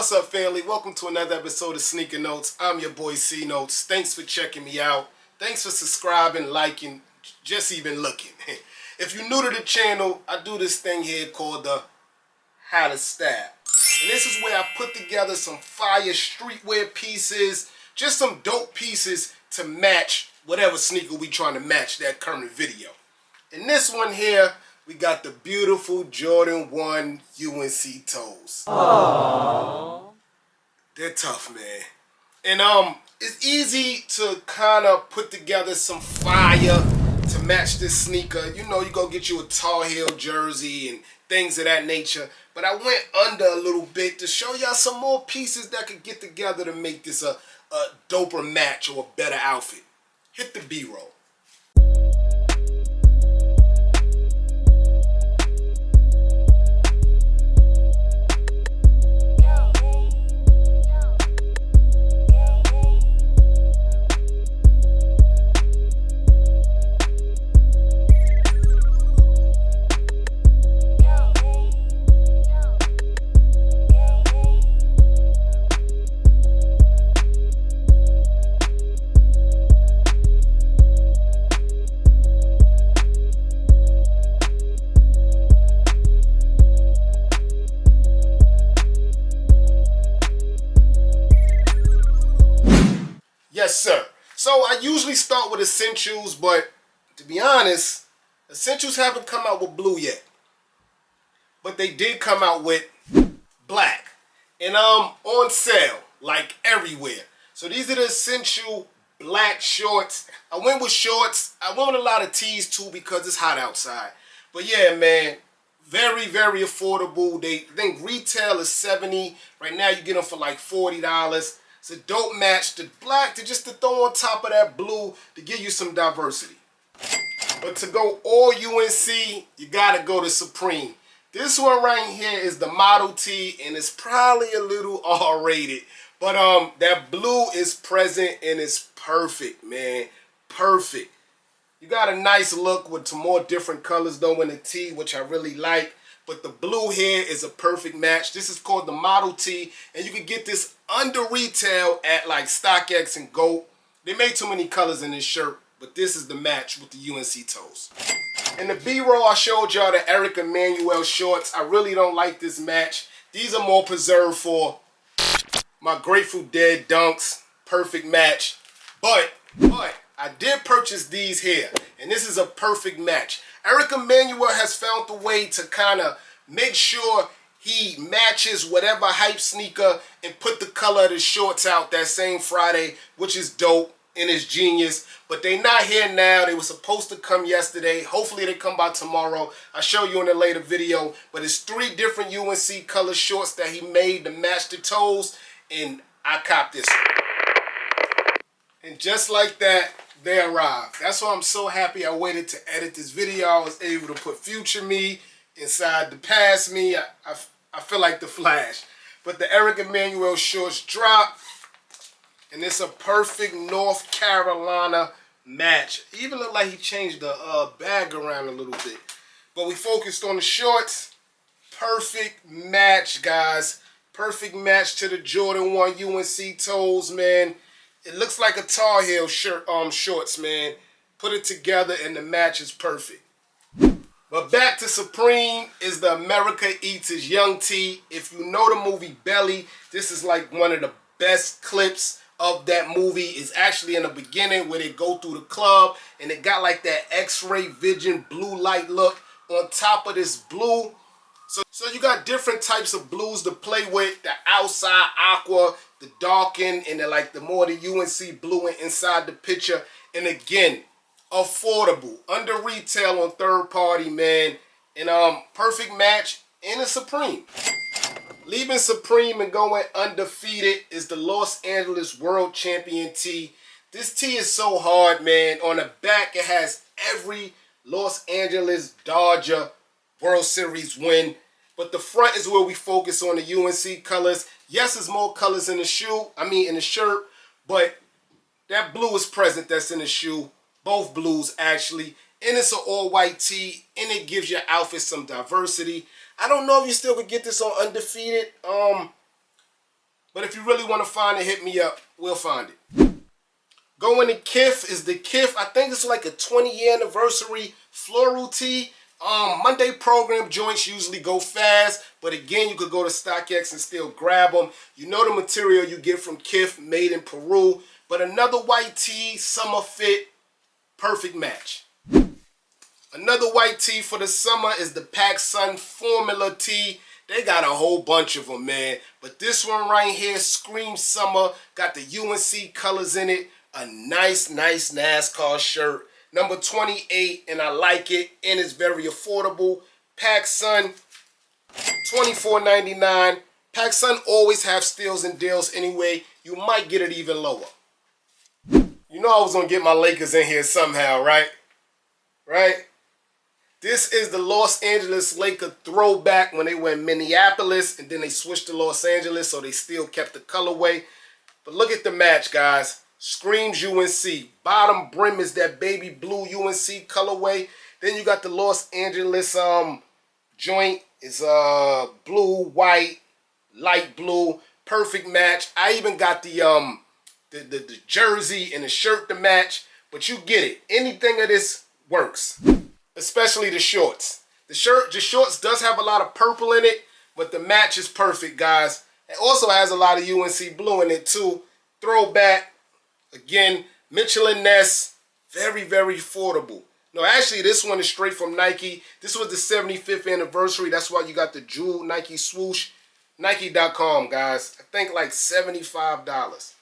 What's up, family? Welcome to another episode of Sneaker Notes. I'm your boy C Notes. Thanks for checking me out. Thanks for subscribing, liking, just even looking. If you're new to the channel, I do this thing here called the How to Style. And this is where I put together some fire streetwear pieces, just some dope pieces to match whatever sneaker we trying to match that current video. In this one here, we got the beautiful Jordan 1 UNC toes. Aww. They're tough, man. And it's easy to kind of put together some fire to match this sneaker. You know, you go get you a Tar Heel jersey and things of that nature. But I went under a little bit to show y'all some more pieces that could get together to make this a doper match or a better outfit. Hit the B-roll. Yes, sir. So I usually start with essentials, but to be honest, essentials haven't come out with blue yet. But they did come out with black. And on sale, like everywhere. So these are the essential black shorts. I went with shorts. I went with a lot of tees too because it's hot outside. But yeah, man, very, very affordable. I think retail is $70. Right now you get them for like $40. It's a dope match. The black to throw on top of that blue to give you some diversity. But to go all UNC, you gotta go to Supreme. This one right here is the Model T, and it's probably a little R-rated. But that blue is present and it's perfect, man. Perfect. You got a nice look with some more different colors though in the T, which I really like. But the blue here is a perfect match. This is called the Model T, and you can get this under retail at like StockX and Go. They made too many colors in this shirt, but this is the match with the UNC toes. In the B-roll, I showed y'all the Eric Emanuel shorts. I really don't like this match. These are more preserved for my Grateful Dead dunks. Perfect match. But I did purchase these here, and this is a perfect match. Eric Emanuel has found a way to kind of make sure he matches whatever hype sneaker and put the color of the shorts out that same Friday, which is dope and is genius. But they not here now. They were supposed to come yesterday. Hopefully they come by tomorrow. I'll show you in a later video. But it's 3 different UNC color shorts that he made to match the toes, and I copped this one. And just like that, they arrived. That's why I'm so happy I waited to edit this video. I was able to put future me inside the past me. I feel like the Flash. But the Eric Emanuel shorts drop, and it's a perfect North Carolina match. Even look like he changed the bag around a little bit. But we focused on the shorts. Perfect match, guys. Perfect match to the Jordan 1 UNC toes, man. It looks like a Tar Heel shirt, shorts, man. Put it together and the match is perfect. But back to Supreme is the America Eats His Young T. If you know the movie Belly, this is like one of the best clips of that movie. It's actually in the beginning where they go through the club and it got like that X-ray vision blue light look on top of this blue. So you got different types of blues to play with. The outside aqua, the darken, and the more the UNC blue inside the picture. And again, affordable, under retail on third party, man. And perfect match in a Supreme. Leaving Supreme and going undefeated is the Los Angeles World Champion tee. This tee is so hard, man. On the back, it has every Los Angeles Dodger World Series win. But the front is where we focus on the UNC colors. Yes, there's more colors in the in the shirt, but that blue is present that's in the shoe. Both blues, actually. And it's an all-white tee, and it gives your outfit some diversity. I don't know if you still could get this on Undefeated. But if you really want to find it, hit me up. We'll find it. Going to Kith is the Kith. I think it's like a 20-year anniversary floral tee. Monday program joints usually go fast, but again, you could go to StockX and still grab them. You know the material you get from Kith, made in Peru. But another white tee, summer fit, perfect match. Another white tee for the summer is the PacSun Formula tee. They got a whole bunch of them, man. But this one right here screams summer. Got the UNC colors in it. A nice NASCAR shirt. Number 28, and I like it. And it's very affordable. PacSun, $24.99. PacSun always have steals and deals anyway. You might get it even lower. You know I was going to get my Lakers in here somehow, right? Right? This is the Los Angeles Lakers throwback when they were in Minneapolis and then they switched to Los Angeles, so they still kept the colorway. But look at the match, guys. Screams UNC. Bottom brim is that baby blue UNC colorway. Then you got the Los Angeles joint. It's blue, white, light blue. Perfect match. I even got the jersey and the shirt to match. But you get it. Anything of this works. Especially the shorts. The shorts does have a lot of purple in it, but the match is perfect, guys. It also has a lot of UNC blue in it too. Throwback. Again, Mitchell & Ness. Very affordable. No, actually, this one is straight from Nike. This was the 75th anniversary. That's why you got the jewel Nike swoosh. Nike.com, guys. I think like $75.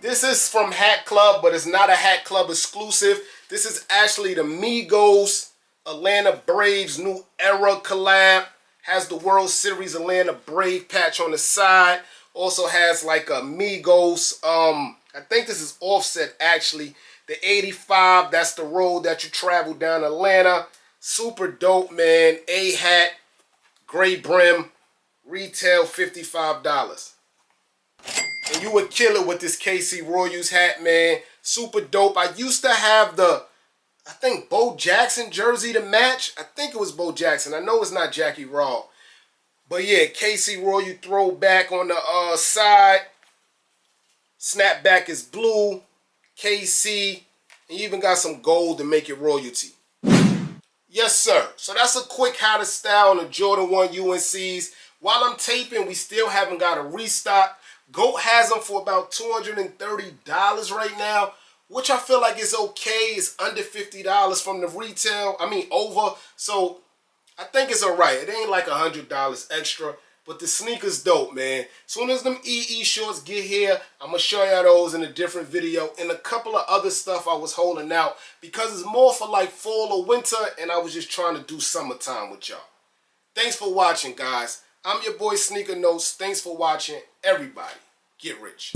This is from Hat Club, but it's not a Hat Club exclusive. This is actually the Migos Atlanta Braves New Era collab. Has the World Series Atlanta Brave patch on the side. Also has like a Migos, I think this is Offset actually. The 85, that's the road that you travel down Atlanta. Super dope, man. A hat, gray brim, retail $55. And you would kill it with this KC Royals hat, man. Super dope. I used to have the, I think, Bo Jackson jersey to match. I think it was Bo Jackson. I know it's not Jackie Raw. But yeah, KC Royal throwback on the side. Snapback is blue. KC. And you even got some gold to make it royalty. Yes, sir. So that's a quick how to style on the Jordan 1 UNCs. While I'm taping, we still haven't got a restock. GOAT has them for about $230 right now, which I feel like is okay. It's under $50 from the retail. I mean, over. So I think it's all right. It ain't like $100 extra, but the sneaker's dope, man. Soon as them EE shorts get here, I'm going to show y'all those in a different video. And a couple of other stuff I was holding out because it's more for like fall or winter, and I was just trying to do summertime with y'all. Thanks for watching, guys. I'm your boy Sneaker Notes. Thanks for watching. Everybody, get rich.